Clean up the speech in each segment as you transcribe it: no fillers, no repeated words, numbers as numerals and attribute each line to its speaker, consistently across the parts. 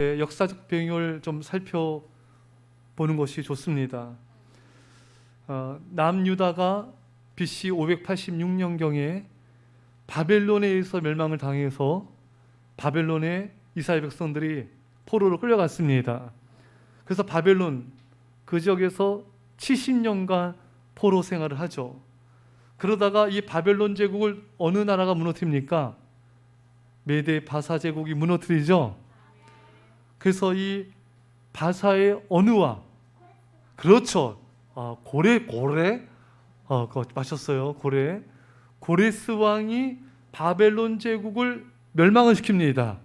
Speaker 1: 역사적 배경을 좀 살펴보는 것이 좋습니다. 남유다가 BC 586년경에 바벨론에 의해서 멸망을 당해서 바벨론에 이스라엘 백성들이 포로로 끌려갔습니다. 그래서 바벨론 그 지역에서 70년간 포로 생활을 하죠. 그러다가 이 바벨론 제국을 어느 나라가 무너뜨립니까? 메데 바사 제국이 무너뜨리죠. 그래서 이 바사의 어느 왕, 그렇죠, 고레 그거 마셨어요. 고레스 왕이 바벨론 제국을 멸망을 시킵니다.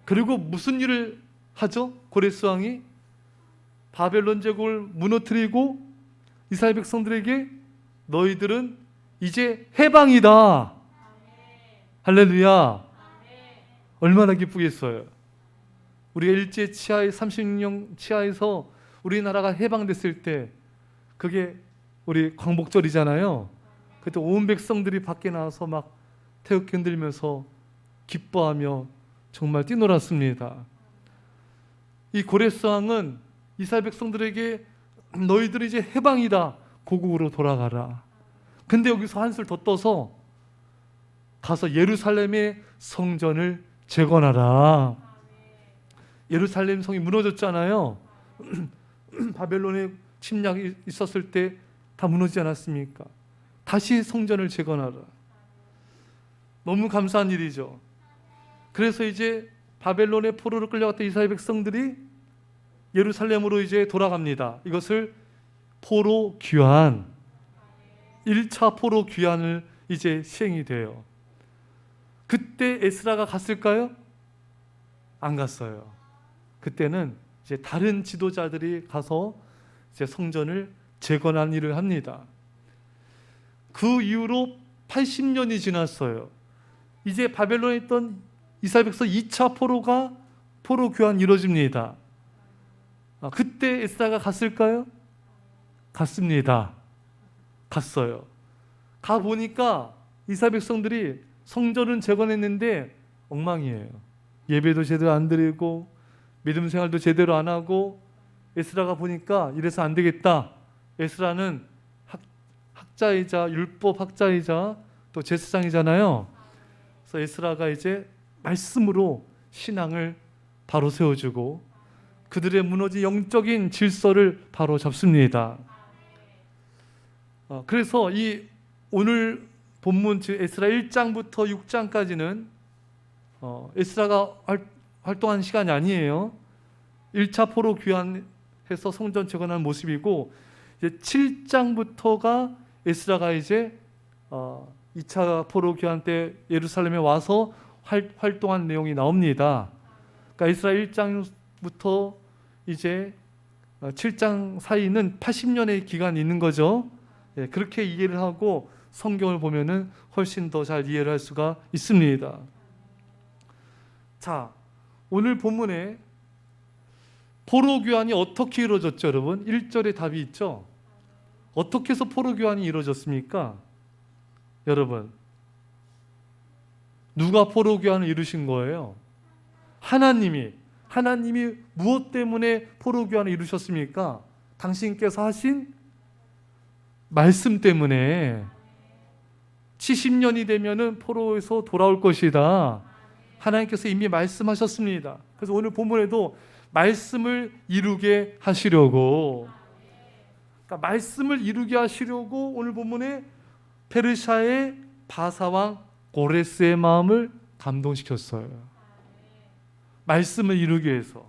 Speaker 1: 그리고 무슨 일을 하죠? 고레스 왕이 바벨론 제국을 무너뜨리고 이스라엘 백성들에게 너희들은 이제 해방이다. 할렐루야. 얼마나 기쁘겠어요. 우리가 일제 치하의 36년 치하에서 우리나라가 해방됐을 때 그게 우리 광복절이잖아요. 그때 온 백성들이 밖에 나와서 막 태극기 흔들면서 기뻐하며 정말 뛰놀았습니다. 이 고레스 왕은 이스라엘 백성들에게 너희들이 이제 해방이다. 고국으로 돌아가라. 근데 여기서 한술 더 떠서 가서 예루살렘의 성전을 재건하라. 예루살렘 성이 무너졌잖아요. 바벨론의 침략이 있었을 때 다 무너지지 않았습니까? 다시 성전을 재건하라. 너무 감사한 일이죠. 그래서 이제 바벨론의 포로로 끌려갔던 이스라엘 백성들이 예루살렘으로 이제 돌아갑니다. 이것을 포로 귀환, 1차 포로 귀환을 이제 시행이 돼요. 그때 에스라가 갔을까요? 안 갔어요. 그때는 이제 다른 지도자들이 가서 이제 성전을 재건한 일을 합니다. 그 이후로 80년이 지났어요. 이제 바벨론에 있던 이스라엘 백성 2차 포로 교환 이루어집니다. 그때 에스라가 갔을까요? 갔습니다. 갔어요. 가 보니까 이스라엘 백성들이 성전은 재건했는데 엉망이에요. 예배도 제대로 안 드리고 믿음 생활도 제대로 안 하고, 에스라가 보니까 이래서 안 되겠다. 에스라는 학자이자 율법 학자이자 또 제사장이잖아요. 그래서 에스라가 이제 말씀으로 신앙을 바로 세워주고 그들의 무너진 영적인 질서를 바로 잡습니다. 그래서 이 오늘 본문 에스라 1장부터 6장까지는 에스라가 활동한 시간이 아니에요. 1차 포로 귀환해서 성전 재건하는 모습이고, 이제 7장부터가 에스라가 이제 2차 포로 귀환 때 예루살렘에 와서 활동한 내용이 나옵니다. 그러니까 에스라 1장부터 이제 7장 사이는 80년의 기간이 있는 거죠. 그렇게 이해를 하고 성경을 보면은 훨씬 더 잘 이해를 할 수가 있습니다. 자, 오늘 본문에 포로 교환이 어떻게 이루어졌죠, 여러분? 1절에 답이 있죠. 어떻게 해서 포로 교환이 이루어졌습니까? 여러분, 누가 포로 교환을 이루신 거예요? 하나님이 무엇 때문에 포로 교환을 이루셨습니까? 당신께서 하신 말씀 때문에. 70년이 되면은 포로에서 돌아올 것이다. 하나님께서 이미 말씀하셨습니다. 그래서 오늘 본문에도 말씀을 이루게 하시려고, 그러니까 말씀을 이루게 하시려고 오늘 본문에 페르시아의 바사왕 고레스의 마음을 감동시켰어요. 말씀을 이루기 위해서.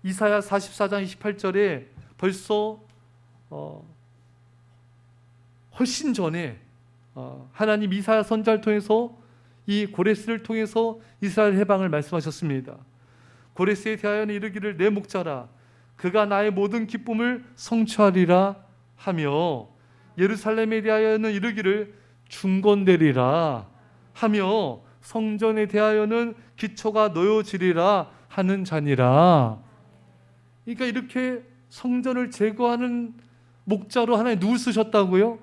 Speaker 1: 이사야 44장 28절에 벌써 훨씬 전에 하나님 이사야 선지자를 통해서 이 고레스를 통해서 이스라엘 해방을 말씀하셨습니다. 고레스에 대하여는 이르기를 내 목자라, 그가 나의 모든 기쁨을 성취하리라 하며, 예루살렘에 대하여는 이르기를 중건되리라 하며, 성전에 대하여는 기초가 놓여지리라 하는 자니라. 그러니까 이렇게 성전을 제거하는 목자로 하나님 누굴 쓰셨다고요?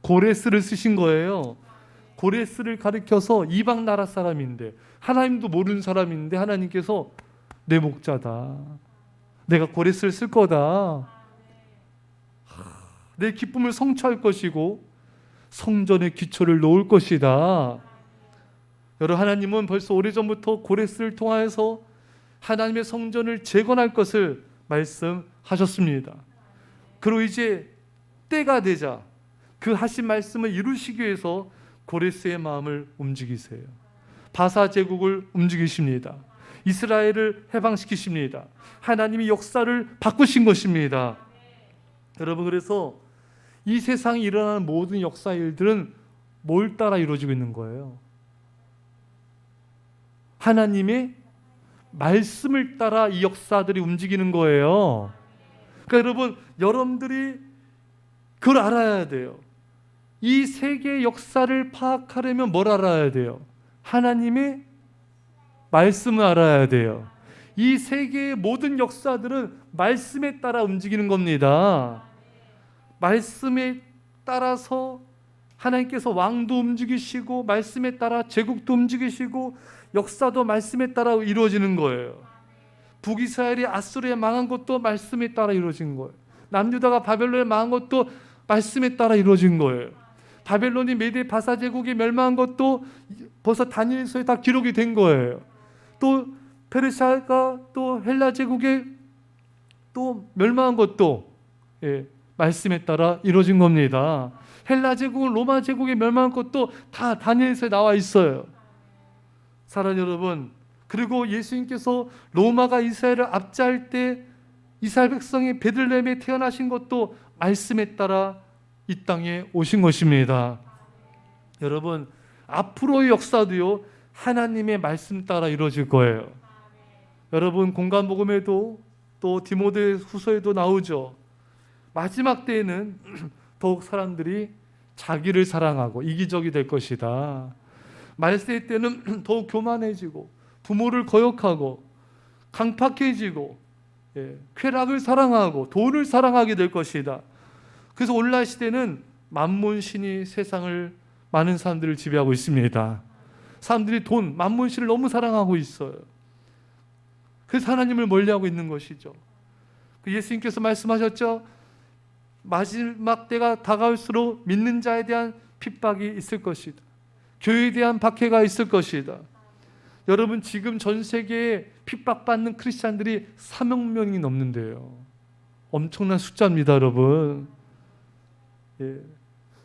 Speaker 1: 고레스를 쓰신 거예요. 고레스를 가리켜서 이방 나라 사람인데, 하나님도 모르는 사람인데 하나님께서 내 목자다, 내가 고레스를 쓸 거다, 내 기쁨을 성취할 것이고 성전의 기초를 놓을 것이다. 여러분, 하나님은 벌써 오래전부터 고레스를 통하여서 하나님의 성전을 재건할 것을 말씀하셨습니다. 그리고 이제 때가 되자 그 하신 말씀을 이루시기 위해서 고레스의 마음을 움직이세요. 바사 제국을 움직이십니다. 이스라엘을 해방시키십니다. 하나님이 역사를 바꾸신 것입니다. 여러분, 그래서 이 세상에 일어나는 모든 역사 일들은 뭘 따라 이루어지고 있는 거예요? 하나님의 말씀을 따라 이 역사들이 움직이는 거예요. 그러니까 여러분, 여러분들이 그걸 알아야 돼요. 이 세계의 역사를 파악하려면 뭘 알아야 돼요? 하나님의 말씀을 알아야 돼요. 이 세계의 모든 역사들은 말씀에 따라 움직이는 겁니다. 말씀에 따라서 하나님께서 왕도 움직이시고, 말씀에 따라 제국도 움직이시고, 역사도 말씀에 따라 이루어지는 거예요. 북이스라엘이 아수르에 망한 것도 말씀에 따라 이루어진 거예요. 남유다가 바벨론에 망한 것도 말씀에 따라 이루어진 거예요. 바벨론이 메대 바사 제국에 멸망한 것도 벌써 다니엘서에 다 기록이 된 거예요. 또 페르시아가 또 헬라 제국에 또 멸망한 것도 말씀에 따라 이루어진 겁니다. 헬라 제국은 로마 제국에 멸망한 것도 다 다니엘서에 나와 있어요. 사랑하는 여러분, 그리고 예수님께서 로마가 이스라엘을 압제할 때 이스라엘 백성이 베들레헴에 태어나신 것도 말씀에 따라 이 땅에 오신 것입니다. 여러분, 앞으로의 역사도요, 하나님의 말씀 따라 이루어질 거예요. 여러분, 공간복음에도 또 디모데 후서에도 나오죠. 마지막 때에는 더욱 사람들이 자기를 사랑하고 이기적이 될 것이다. 말세 때는 더욱 교만해지고 부모를 거역하고 강팍해지고 쾌락을 사랑하고 돈을 사랑하게 될 것이다. 그래서 오늘날 시대는 만몬신이 세상을, 많은 사람들을 지배하고 있습니다. 사람들이 돈, 만몬신을 너무 사랑하고 있어요. 그래서 하나님을 멀리하고 있는 것이죠. 예수님께서 말씀하셨죠. 마지막 때가 다가올수록 믿는 자에 대한 핍박이 있을 것이다. 교회에 대한 박해가 있을 것이다. 여러분, 지금 전 세계에 핍박받는 크리스찬들이 3억 명이 넘는데요. 엄청난 숫자입니다, 여러분.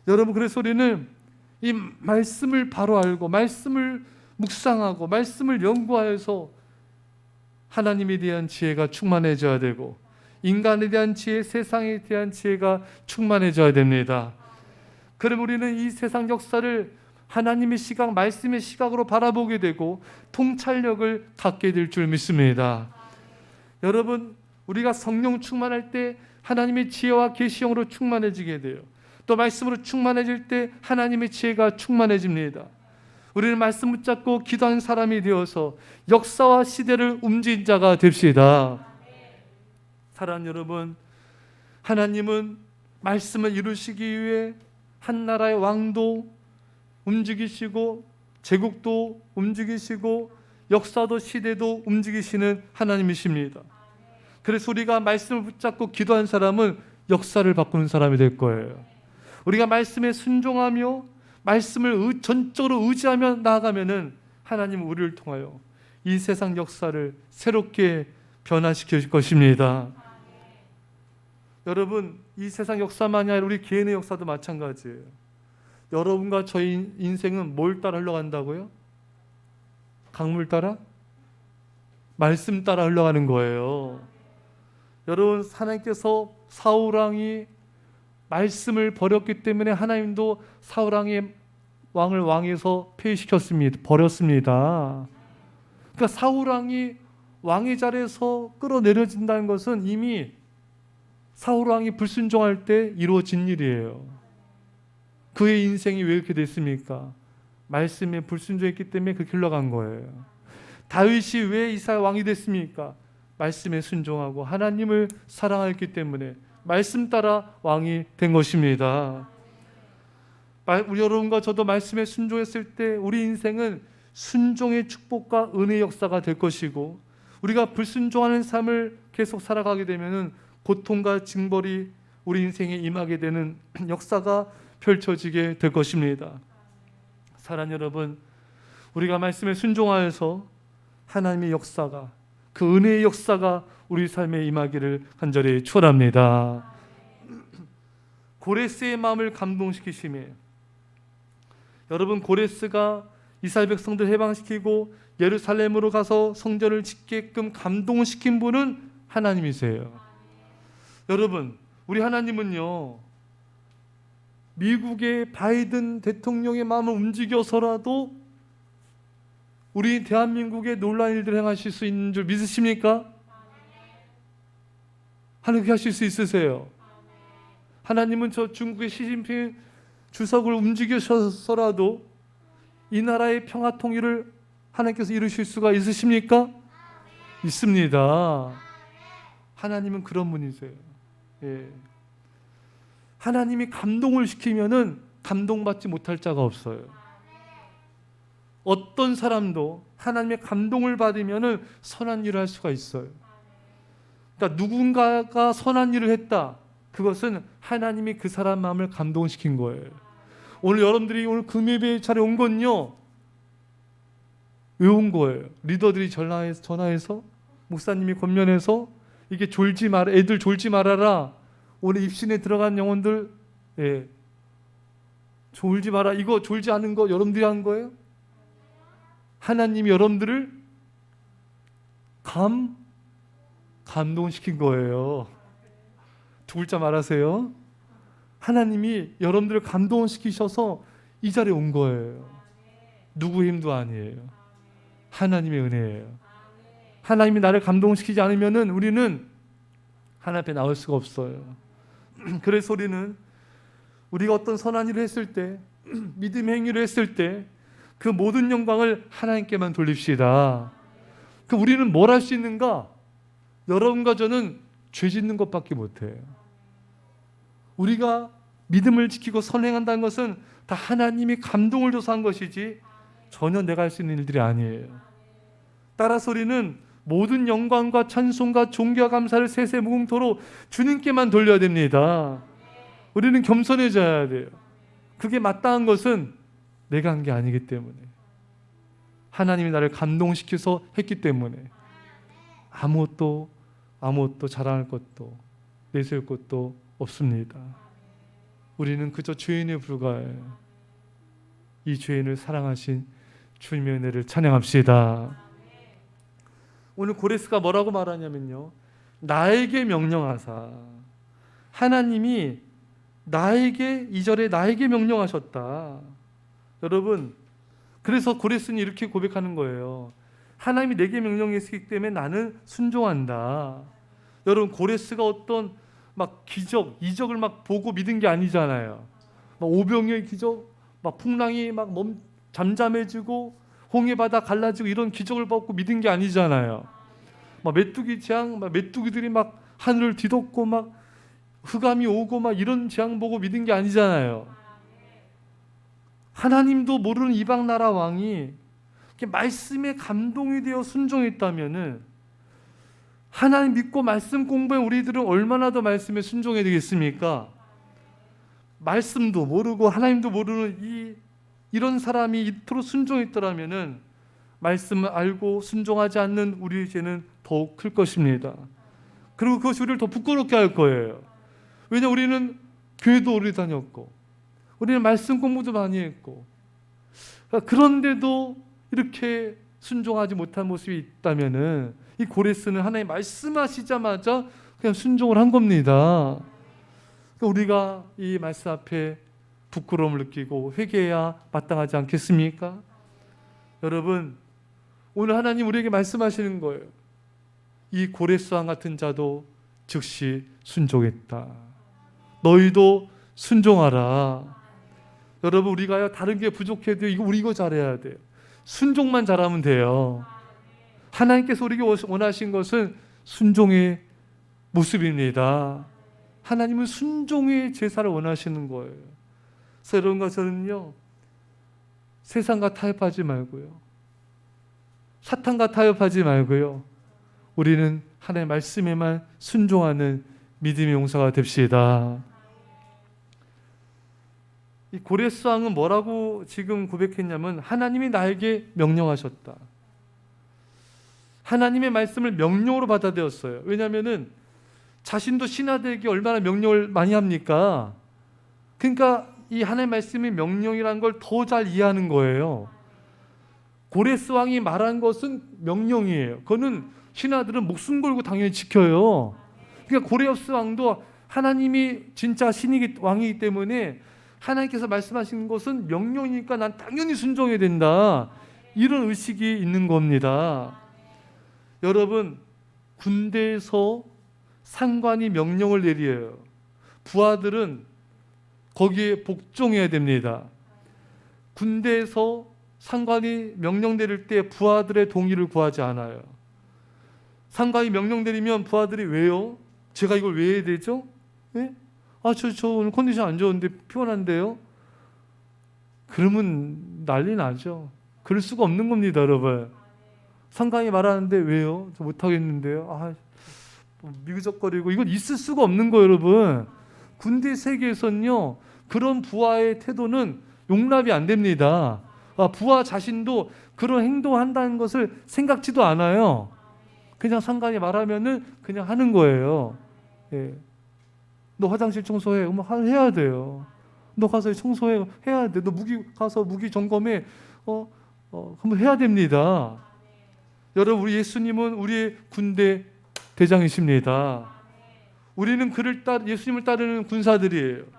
Speaker 1: 여러분, 그래서 우리는 이 말씀을 바로 알고 말씀을 묵상하고 말씀을 연구하여서 하나님에 대한 지혜가 충만해져야 되고, 인간에 대한 지혜, 세상에 대한 지혜가 충만해져야 됩니다. 그럼 우리는 이 세상 역사를 하나님의 시각, 말씀의 시각으로 바라보게 되고 통찰력을 갖게 될 줄 믿습니다. 여러분, 우리가 성령 충만할 때 하나님의 지혜와 계시형으로 충만해지게 돼요. 또 말씀으로 충만해질 때 하나님의 지혜가 충만해집니다. 우리는 말씀 붙잡고 기도하는 사람이 되어서 역사와 시대를 움직인 자가 됩시다. 사랑하는 여러분, 하나님은 말씀을 이루시기 위해 한 나라의 왕도 움직이시고 제국도 움직이시고 역사도 시대도 움직이시는 하나님이십니다. 그래서 우리가 말씀을 붙잡고 기도한 사람은 역사를 바꾸는 사람이 될 거예요. 우리가 말씀에 순종하며 말씀을 전적으로 의지하며 나아가면은 하나님은 우리를 통하여 이 세상 역사를 새롭게 변화시킬 것입니다. 여러분, 이 세상 역사만이 아니라 우리 개인의 역사도 마찬가지예요. 여러분과 저희 인생은 뭘 따라 흘러간다고요? 강물 따라? 말씀 따라 흘러가는 거예요. 여러분, 하나님께서 사울왕이 말씀을 버렸기 때문에 하나님도 사울왕의 왕을 왕에서 폐위시켰습니다. 버렸습니다. 그러니까 사울왕이 왕의 자리에서 끌어내려진다는 것은 이미 사울왕이 불순종할 때 이루어진 일이에요. 그의 인생이 왜 이렇게 됐습니까? 말씀에 불순종했기 때문에 그렇게 흘러간 거예요. 다윗이 왜 이스라엘 왕이 됐습니까? 말씀에 순종하고 하나님을 사랑했기 때문에 말씀 따라 왕이 된 것입니다. 우리 여러분과 저도 말씀에 순종했을 때 우리 인생은 순종의 축복과 은혜의 역사가 될 것이고, 우리가 불순종하는 삶을 계속 살아가게 되면 고통과 징벌이 우리 인생에 임하게 되는 역사가 펼쳐지게 될 것입니다. 사랑하는 여러분, 우리가 말씀에 순종하여서 하나님의 역사가, 그 은혜의 역사가 우리 삶에 임하기를 간절히 축원합니다. 고레스의 마음을 감동시키심에, 여러분, 고레스가 이스라엘 백성들 해방시키고 예루살렘으로 가서 성전을 짓게끔 감동시킨 분은 하나님이세요. 여러분, 우리 하나님은요, 미국의 바이든 대통령의 마음을 움직여서라도 우리 대한민국에 놀라운 일들을 행하실 수 있는 줄 믿으십니까? 하나님 하실 수 있으세요? 하나님은 저 중국의 시진핑 주석을 움직이셔서라도 이 나라의 평화 통일을 하나님께서 이루실 수가 있으십니까? 있습니다. 하나님은 그런 분이세요. 예. 하나님이 감동을 시키면은 감동받지 못할 자가 없어요. 어떤 사람도 하나님의 감동을 받으면은 선한 일을 할 수가 있어요. 그러니까 누군가가 선한 일을 했다, 그것은 하나님이 그 사람 마음을 감동시킨 거예요. 오늘 여러분들이 오늘 금요일에 차례 온 건요, 왜 온 거예요? 리더들이 전화해서 목사님이 권면해서 이게 졸지 마라, 애들 졸지 말아라, 오늘 입신에 들어간 영혼들, 예, 졸지 마라, 이거 졸지 않은 거 여러분들이 한 거예요? 하나님이 여러분들을 감동시킨 거예요. 두 글자 말하세요. 하나님이 여러분들을 감동시키셔서 이 자리에 온 거예요. 누구의 힘도 아니에요. 하나님의 은혜예요. 하나님이 나를 감동시키지 않으면은 우리는 하나님 앞에 나올 수가 없어요. 그래서 우리가 어떤 선한 일을 했을 때, 믿음의 행위를 했을 때 그 모든 영광을 하나님께만 돌립시다. 그 우리는 뭘 할 수 있는가? 여러분과 저는 죄 짓는 것밖에 못해요. 우리가 믿음을 지키고 선행한다는 것은 다 하나님이 감동을 줘서 한 것이지 전혀 내가 할 수 있는 일들이 아니에요. 따라서 우리는 모든 영광과 찬송과 존귀와 감사를 세세무궁토로 주님께만 돌려야 됩니다. 우리는 겸손해져야 돼요. 그게 마땅한 것은 내가 한 게 아니기 때문에, 하나님이 나를 감동시켜서 했기 때문에 아무것도 자랑할 것도 내세울 것도 없습니다. 우리는 그저 죄인에 불과해요. 이 죄인을 사랑하신 주님의 은혜를 찬양합시다. 오늘 고레스가 뭐라고 말하냐면요, 나에게 명령하사, 하나님이 나에게, 2절에 나에게 명령하셨다. 여러분, 그래서 고레스는 이렇게 고백하는 거예요. 하나님이 내게 명령했기 때문에 나는 순종한다. 여러분, 고레스가 어떤 막 기적, 이적을 막 보고 믿은 게 아니잖아요. 막 오병이의 기적, 막 풍랑이 막 잠잠해지고 홍해바다 갈라지고 이런 기적을 받고 믿은 게 아니잖아요. 막 메뚜기 재앙, 막 메뚜기들이 막 하늘을 뒤덮고 막 흑암이 오고 막 이런 재앙 보고 믿은 게 아니잖아요. 하나님도 모르는 이방 나라 왕이 말씀에 감동이 되어 순종했다면은, 하나님 믿고 말씀 공부한 우리들은 얼마나 더 말씀에 순종해야 되겠습니까? 말씀도 모르고 하나님도 모르는 이런 사람이 이토록 순종했더라면은 말씀을 알고 순종하지 않는 우리의 죄는 더욱 클 것입니다. 그리고 그것이 우리를 더 부끄럽게 할 거예요. 왜냐, 우리는 교회도 오래 다녔고 우리는 말씀 공부도 많이 했고, 그런데도 이렇게 순종하지 못한 모습이 있다면은 이 고레스는 하나님 말씀하시자마자 그냥 순종을 한 겁니다. 우리가 이 말씀 앞에 부끄러움을 느끼고 회개해야 마땅하지 않겠습니까? 여러분, 오늘 하나님 우리에게 말씀하시는 거예요. 이 고레스왕 같은 자도 즉시 순종했다. 너희도 순종하라. 여러분, 우리가요, 다른 게 부족해도 우리 이거 잘해야 돼요. 순종만 잘하면 돼요. 하나님께서 우리에게 원하신 것은 순종의 모습입니다. 하나님은 순종의 제사를 원하시는 거예요. 그래서 여러분과 저는요, 세상과 타협하지 말고요, 사탄과 타협하지 말고요, 우리는 하나님의 말씀에만 순종하는 믿음의 용사가 됩시다. 이 고레스 왕은 뭐라고 지금 고백했냐면, 하나님이 나에게 명령하셨다. 하나님의 말씀을 명령으로 받아들였어요. 왜냐하면은 자신도 신하들에게 얼마나 명령을 많이 합니까? 그러니까 이 하나님의 말씀이 명령이라는 걸 더 잘 이해하는 거예요. 고레스 왕이 말한 것은 명령이에요. 그거는 신하들은 목숨 걸고 당연히 지켜요. 그러니까 고레스 왕도 하나님이 진짜 왕이기 때문에 하나님께서 말씀하신 것은 명령이니까 난 당연히 순종해야 된다, 이런 의식이 있는 겁니다. 여러분, 군대에서 상관이 명령을 내려요. 부하들은 거기에 복종해야 됩니다. 군대에서 상관이 명령 내릴 때 부하들의 동의를 구하지 않아요. 상관이 명령 내리면 부하들이 왜요? 제가 이걸 왜 해야 되죠? 네? 저 오늘 컨디션 안 좋은데 피곤한데요? 그러면 난리 나죠. 그럴 수가 없는 겁니다, 여러분. 상관이 말하는데 왜요? 저 못하겠는데요? 미그적거리고, 이건 있을 수가 없는 거예요, 여러분. 군대 세계에서는요, 그런 부하의 태도는 용납이 안 됩니다. 부하 자신도 그런 행동한다는 것을 생각지도 않아요. 그냥 상관이 말하면은 그냥 하는 거예요. 예. 너 화장실 청소해. 해야 돼요. 너 가서 청소해. 해야 돼. 너 가서 무기 점검해. 한번 해야 됩니다. 여러분, 우리 예수님은 우리의 군대 대장이십니다. 우리는 예수님을 따르는 군사들이에요.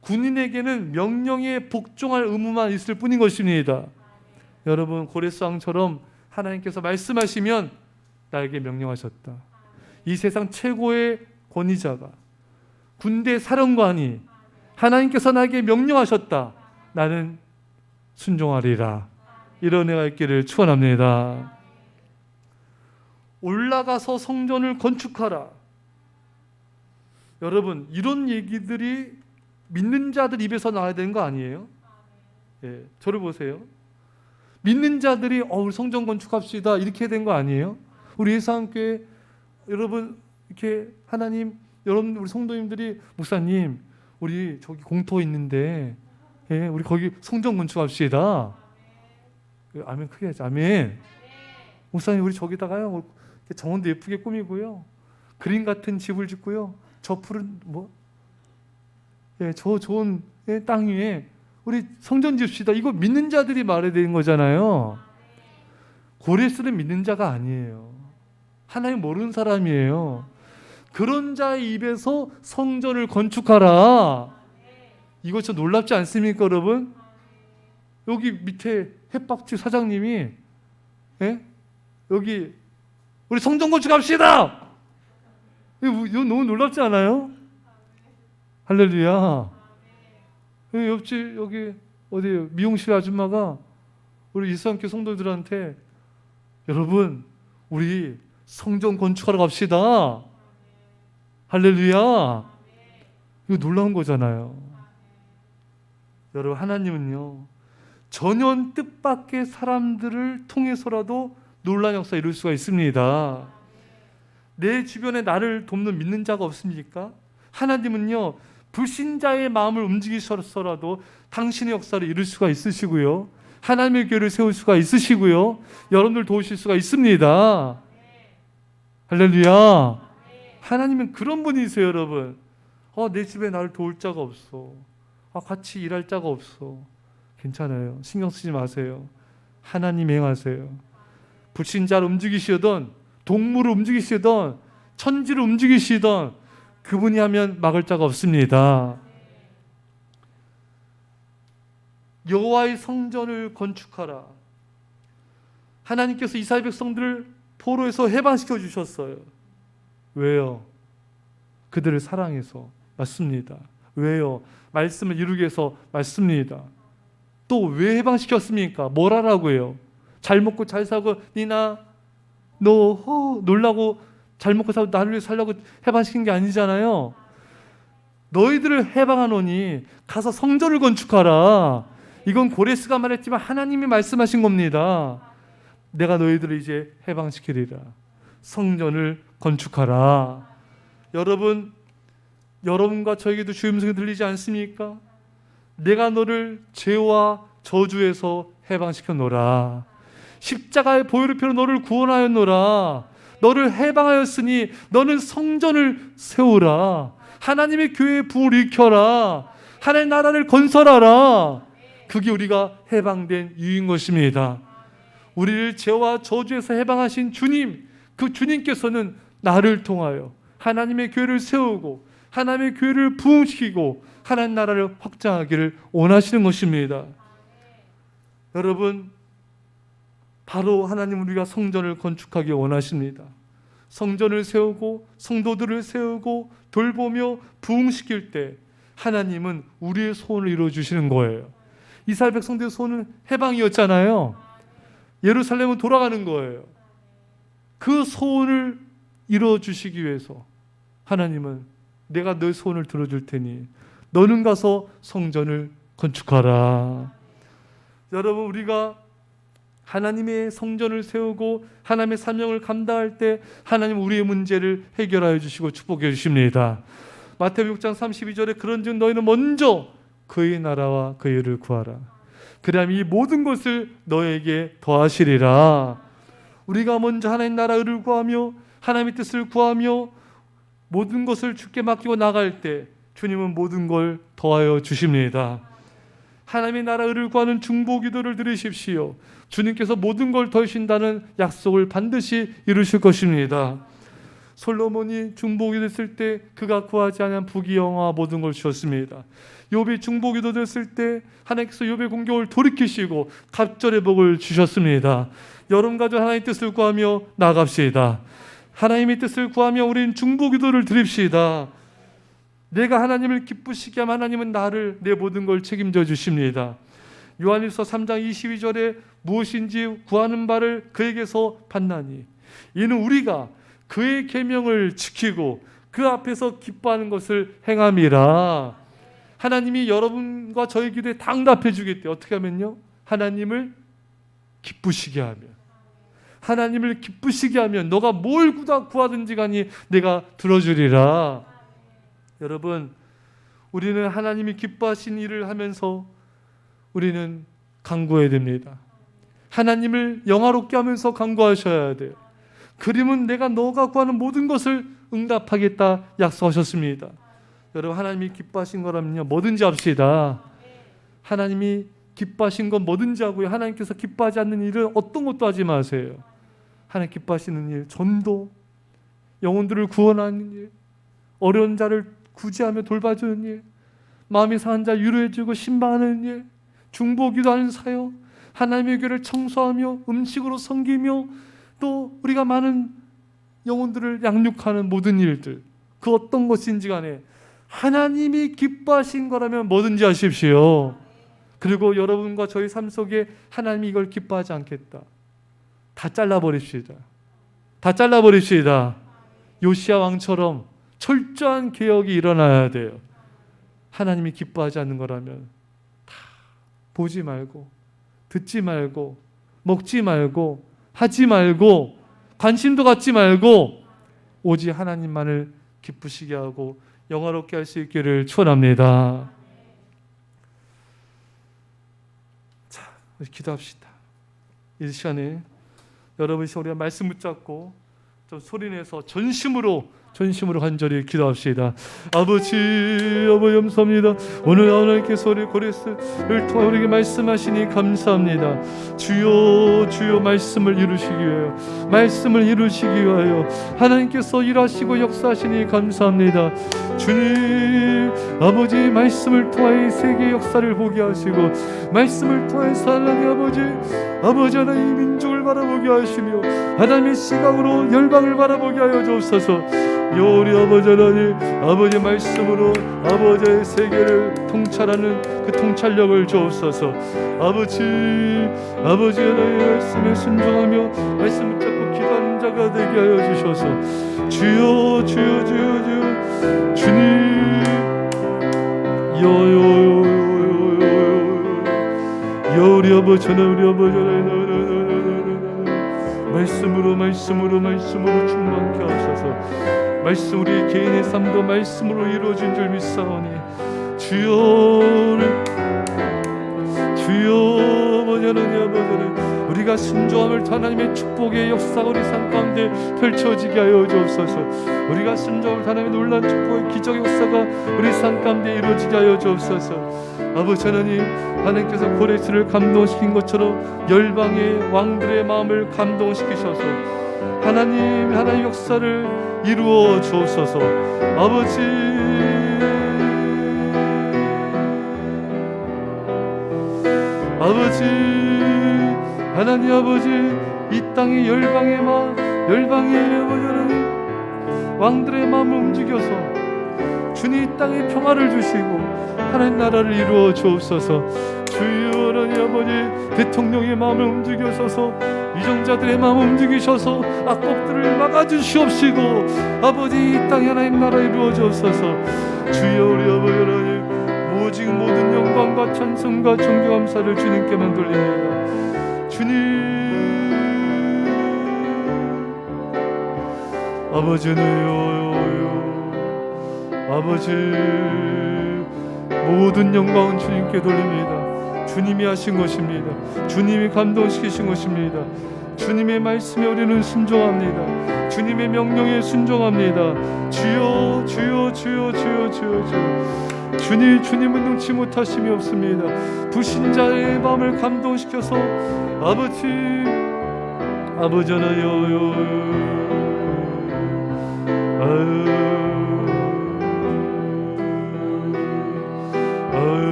Speaker 1: 군인에게는 명령에 복종할 의무만 있을 뿐인 것입니다. 여러분, 고레스 왕처럼 하나님께서 말씀하시면 나에게 명령하셨다. 이 세상 최고의 권위자가, 군대 사령관이 하나님께서 나에게 명령하셨다. 나는 순종하리라. 이런 은혜가 있기를 축원합니다. 올라가서 성전을 건축하라. 여러분, 이런 얘기들이 믿는 자들 입에서 나와야 되는 거 아니에요? 예, 저를 보세요. 믿는 자들이 우리 성전 건축합시다, 이렇게 된 거 아니에요? 우리 예수함교회 여러분, 이렇게 여러분, 우리 성도님들이 목사님, 우리 저기 공터 있는데, 예, 우리 거기 성전 건축합시다. 아멘, 크게 하자. 아멘. 목사님, 우리 저기다가요, 정원도 예쁘게 꾸미고요, 그림 같은 집을 짓고요, 저 푸른 저 좋은 땅 위에 우리 성전 짓시다. 이거 믿는 자들이 말해야 되는 거잖아요. 고레스는 믿는 자가 아니에요. 하나님 모르는 사람이에요. 그런 자의 입에서 성전을 건축하라. 이거 좀 놀랍지 않습니까, 여러분? 여기 밑에 햇박집 사장님이, 예? 여기 우리 성전 건축합시다. 이거 너무 놀랍지 않아요? 할렐루야. 옆집 여기 어디 미용실 아줌마가 우리 예수함교회 성도들한테, 여러분, 우리 성전 건축하러 갑시다. 할렐루야. 이거 놀라운 거잖아요. 여러분, 하나님은요, 전혀 뜻밖의 사람들을 통해서라도 놀라운 역사 이룰 수가 있습니다. 내 주변에 나를 돕는 믿는 자가 없습니까? 하나님은요, 불신자의 마음을 움직이셔서라도 당신의 역사를 이룰 수가 있으시고요, 하나님의 교회를 세울 수가 있으시고요, 여러분들 도우실 수가 있습니다. 할렐루야. 하나님은 그런 분이세요, 여러분. 내 집에 나를 도울 자가 없어. 같이 일할 자가 없어. 괜찮아요. 신경 쓰지 마세요. 하나님 행하세요. 불신자를 움직이시던, 동물을 움직이시던, 천지를 움직이시던 그분이 하면 막을 자가 없습니다. 여호와의 성전을 건축하라. 하나님께서 이스라엘 백성들을 포로에서 해방시켜 주셨어요. 왜요? 그들을 사랑해서. 맞습니다. 왜요? 말씀을 이루기 위해서. 맞습니다. 또 왜 해방시켰습니까? 뭘 하라고요? 잘 먹고 잘 사고, 니나 너 놀라고 잘 먹고 살고 나를 위해 살라고 해방시킨 게 아니잖아요. 너희들을 해방하노니 가서 성전을 건축하라. 이건 고레스가 말했지만 하나님이 말씀하신 겁니다. 내가 너희들을 이제 해방시키리라. 성전을 건축하라. 여러분과 저에게도 주의 음성이 들리지 않습니까? 내가 너를 죄와 저주에서 해방시켜 놓으라. 십자가의 보혈의 피로 너를 구원하였노라. 너를 해방하였으니 너는 성전을 세우라. 하나님의 교회에 불을 일켜라. 하나님의 나라를 건설하라. 그게 우리가 해방된 이유인 것입니다. 우리를 죄와 저주에서 해방하신 주님, 그 주님께서는 나를 통하여 하나님의 교회를 세우고 하나님의 교회를 부흥시키고 하나님 나라를 확장하기를 원하시는 것입니다. 여러분, 바로 하나님 우리가 성전을 건축하기 원하십니다. 성전을 세우고 성도들을 세우고 돌보며 부흥시킬 때 하나님은 우리의 소원을 이루어주시는 거예요. 이스라엘 백성들의 소원은 해방이었잖아요. 예루살렘은 돌아가는 거예요. 그 소원을 이루어주시기 위해서 하나님은 내가 너 소원을 들어줄 테니 너는 가서 성전을 건축하라. 여러분, 우리가 하나님의 성전을 세우고 하나님의 사명을 감당할 때 하나님 우리의 문제를 해결하여 주시고 축복해 주십니다. 마태복음 6장 32절에 그런즉 너희는 먼저 그의 나라와 그의 의를 구하라. 그리하면 이 모든 것을 너에게 더하시리라. 우리가 먼저 하나님 나라 의를 구하며 하나님의 뜻을 구하며 모든 것을 주께 맡기고 나갈 때 주님은 모든 걸 더하여 주십니다. 하나님의 나라 의를 구하는 중보기도를 들으십시오. 주님께서 모든 걸 더하신다는 약속을 반드시 이루실 것입니다. 솔로몬이 중보기도 했을 때 그가 구하지 않은 부귀영화 모든 걸 주셨습니다. 욥이 중보기도 됐을 때 하나님께서 욥의 공격을 돌이키시고 갑절의 복을 주셨습니다. 여러분 가족 하나님의 뜻을 구하며 나갑시다. 하나님의 뜻을 구하며 우리는 중보기도를 드립시다. 내가 하나님을 기쁘시게 하면 하나님은 나를 내 모든 걸 책임져 주십니다. 요한일서 3장 22절에 무엇인지 구하는 바를 그에게서 받나니 이는 우리가 그의 계명을 지키고 그 앞에서 기뻐하는 것을 행함이라. 하나님이 여러분과 저의 기도에 당답해 주겠대요. 어떻게 하면요? 하나님을 기쁘시게 하면, 하나님을 기쁘시게 하면 너가 뭘 구하든지 간에 내가 들어주리라. 여러분, 우리는 하나님이 기뻐하신 일을 하면서 우리는 간구해야 됩니다. 하나님을 영화롭게 하면서 간구하셔야 돼요. 그러면 내가 너가 구하는 모든 것을 응답하겠다 약속하셨습니다. 여러분, 하나님이 기뻐하신 거라면요 뭐든지 합시다. 하나님이 기뻐하신 건 뭐든지 하고요. 하나님께서 기뻐하지 않는 일은 어떤 것도 하지 마세요. 하나님 기뻐하시는 일, 전도, 영혼들을 구원하는 일, 어려운 자를 구제하며 돌봐주는 일, 마음이 상한 자 위로해주고 신방하는 일, 중보기도하는 사역, 하나님의 교회를 청소하며 음식으로 섬기며 또 우리가 많은 영혼들을 양육하는 모든 일들, 그 어떤 것인지 간에 하나님이 기뻐하신 거라면 뭐든지 하십시오. 그리고 여러분과 저희 삶 속에 하나님이 이걸 기뻐하지 않겠다, 다 잘라버립시다. 다 잘라버립시다. 요시야 왕처럼 철저한 개혁이 일어나야 돼요. 하나님이 기뻐하지 않는 거라면 다 보지 말고 듣지 말고 먹지 말고 하지 말고 관심도 갖지 말고 오직 하나님만을 기쁘시게 하고 영화롭게 할 수 있기를 축원합니다. 자, 우리 기도합시다. 이 시간에 여러분 우리가 말씀 붙잡고 좀 소리내서 전심으로 간절히 기도합시다. 아버지 감사합니다. 오늘 하나님께서 우리 고레스를 통해 우리에게 말씀하시니 감사합니다. 주여 말씀을 이루시기 위하여 하나님께서 일하시고 역사하시니 감사합니다. 주님, 아버지 말씀을 통해 세계 역사를 보게 하시고 말씀을 통해서 아버지 하나님 민족을 바라보게 하시며 하나님의 시각으로 열방을 바라보게 하여 주옵소서. 우리 아버지 하나님, 아버지 말씀으로 아버지의 세계를 통찰하는 그 통찰력을 주옵소서. 아버지 하나님 말씀에 순종하며 말씀을 잡고 기도하는 자가 되게 하여 주셔서 주여 주님, 우리 아버지 말씀으로 충만케 하셔서 말씀 우리 개인의 삶도 말씀으로 이루어진 줄 믿사오니 주여 우리가 순종함을 하나님의 축복의 역사가 우리 삶 가운데 펼쳐지게 하여 주옵소서. 우리가 순종함을 하나님의 놀라운 축복의 기적의 역사가 우리 삶 가운데 이루어지게 하여 주옵소서. 아버지 하나님께서 고레스를 감동시킨 것처럼 열방의 왕들의 마음을 감동시키셔서 하나님 역사를 이루어 주옵소서. 하나님 아버지 이 땅의 열방의 왕들의 마음을 움직여서 주님 이 땅에 평화를 주시고 하나님 나라를 이루어 주옵소서. 주여 하나님 아버지 대통령의 마음을 움직여서서 위정자들의 마음을 움직이셔서 악법들을 막아주시옵시고 아버지 이 땅에 하나님 나라 이루어 주옵소서. 주여 우리 아버지 하나님 오직 모든 영광과 찬송과 존귀 감사를 주님께만 돌립니다. 주님 아버지 모든 영광은 주님께 돌립니다. 주님이 하신 것입니다. 주님이 감동시키신 것입니다. 주님의 말씀에 우리는 순종합니다. 주님의 명령에 순종합니다. 주여 주님은 능치 못하심이 없습니다. 불신자의 마음을 감동시켜서 아버지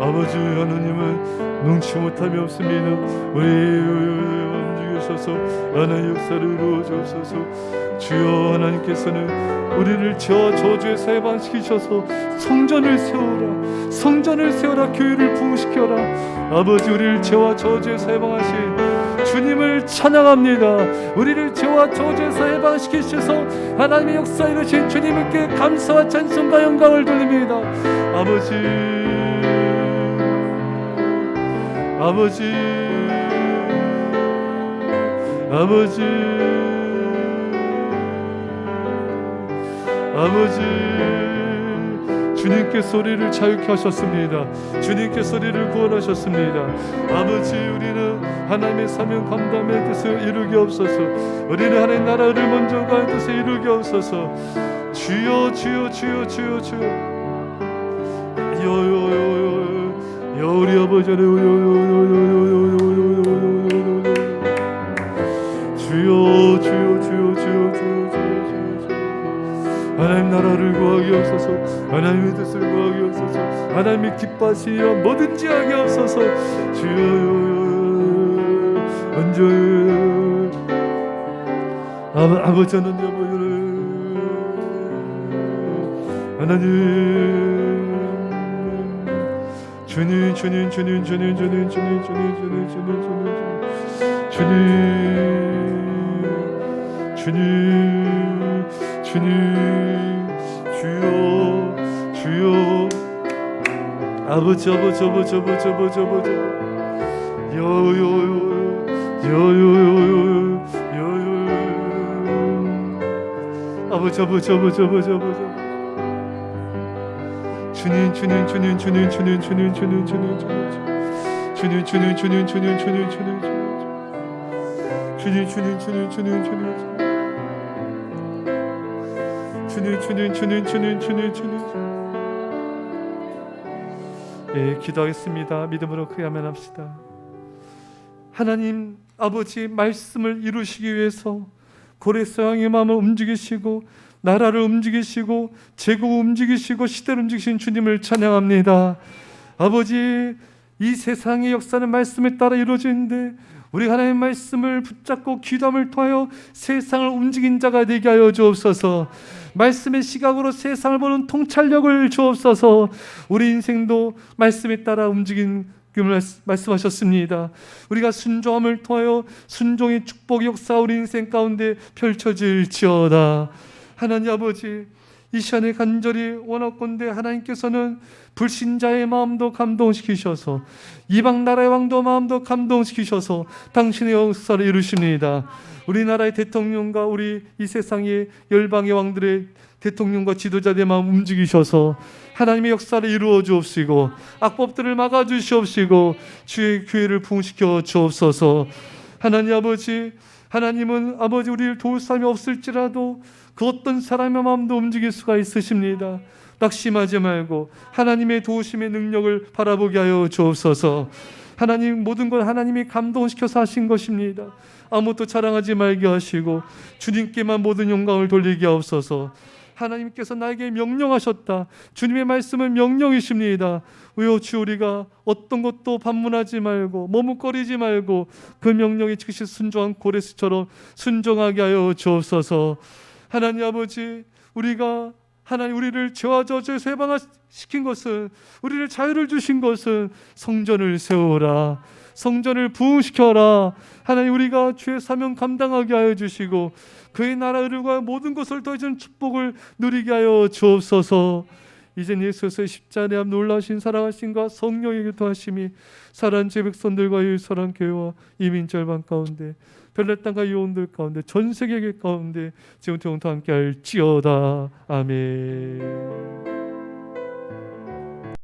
Speaker 1: 아버지 하나님은 능치 못함이 없습니다. 우리 움직이셔서 하나님 역사를 이루어 주셔서 주여 하나님께서는 우리를 죄와 저주에서 해방시키셔서 성전을 세워라 교회를 부흥시켜라. 아버지 우리를 죄와 저주에서 해방하신 주님을 찬양합니다. 우리를 죄와 저주에서 해방시키셔서 하나님의 역사 이루신 주님께 감사와 찬송과 영광을 돌립니다. 아버지 주님께서 우리를 자유케 하셨습니다. 주님께서 우리를 구원하셨습니다. 아버지 우리는 하나님의 사명 감당의 뜻을 이루게 없어서 우리는 하나님의 나라를 먼저 가는 뜻을 이루게 없어서 주여 우리 아버지 하나님 나라를 구하게 없어서 하나님의 뜻을 구하게 없어서 하나님의 기뻐하시니와 뭐든지 하게 없어서 주여 아버지 하나님 주님 주여 아버지 예, 기도하겠습니다. 믿음으로 크게 아멘합시다. 하나님 아버지 말씀을 이루시기 위해서 고레스 왕의 마음을 움직이시고 나라를 움직이시고 제국을 움직이시고 시대를 움직이신 주님을 찬양합니다. 아버지 이 세상의 역사는 말씀에 따라 이루어지는데 우리가 하나님의 말씀을 붙잡고 기도함을 통하여 세상을 움직인 자가 되게 하여 주옵소서. 말씀의 시각으로 세상을 보는 통찰력을 주옵소서. 우리 인생도 말씀에 따라 움직임을 말씀하셨습니다. 우리가 순종함을 통하여 순종의 축복의 역사 우리 인생 가운데 펼쳐질지어다. 하나님 아버지 이 시간에 간절히 원하건대 하나님께서는 불신자의 마음도 감동시키셔서 이방 나라의 왕도 마음도 감동시키셔서 당신의 역사를 이루십니다. 우리나라의 대통령과 우리 이 세상의 열방의 왕들의 대통령과 지도자들의 마음 움직이셔서 하나님의 역사를 이루어 주옵시고 악법들을 막아 주시옵시고 주의 교회를 부흥시켜 주옵소서. 하나님 아버지, 하나님은 아버지 우리를 도울 사람이 없을지라도 그 어떤 사람의 마음도 움직일 수가 있으십니다. 낙심하지 말고 하나님의 도우심의 능력을 바라보게 하여 주옵소서. 하나님, 모든 걸 하나님이 감동시켜서 하신 것입니다. 아무것도 자랑하지 말게 하시고 주님께만 모든 영광을 돌리게 하옵소서. 하나님께서 나에게 명령하셨다. 주님의 말씀은 명령이십니다. 왜요? 주 우리가 어떤 것도 반문하지 말고 머뭇거리지 말고 그 명령에 즉시 순종한 고레스처럼 순종하게 하여 주옵소서. 하나님 아버지, 우리가 하나님 우리를 죄와 저주에서 해방시킨 것은, 우리를 자유를 주신 것은 성전을 세우라, 성전을 부흥시켜라. 하나님, 우리가 주의 사명 감당하게 하여 주시고 그의 나라를 모든 것을 더해준 축복을 누리게 하여 주옵소서. 이젠 예수의 십자가의 앞 놀라신 사랑하심과 성령의 교통하심이 사랑하는 제 백성들과 유일선한 교회와 이민절반 가운데 별난 땅과 요원들 가운데 전 세계 가운데 지금부터 영원토록 함께 할지어다. 아멘.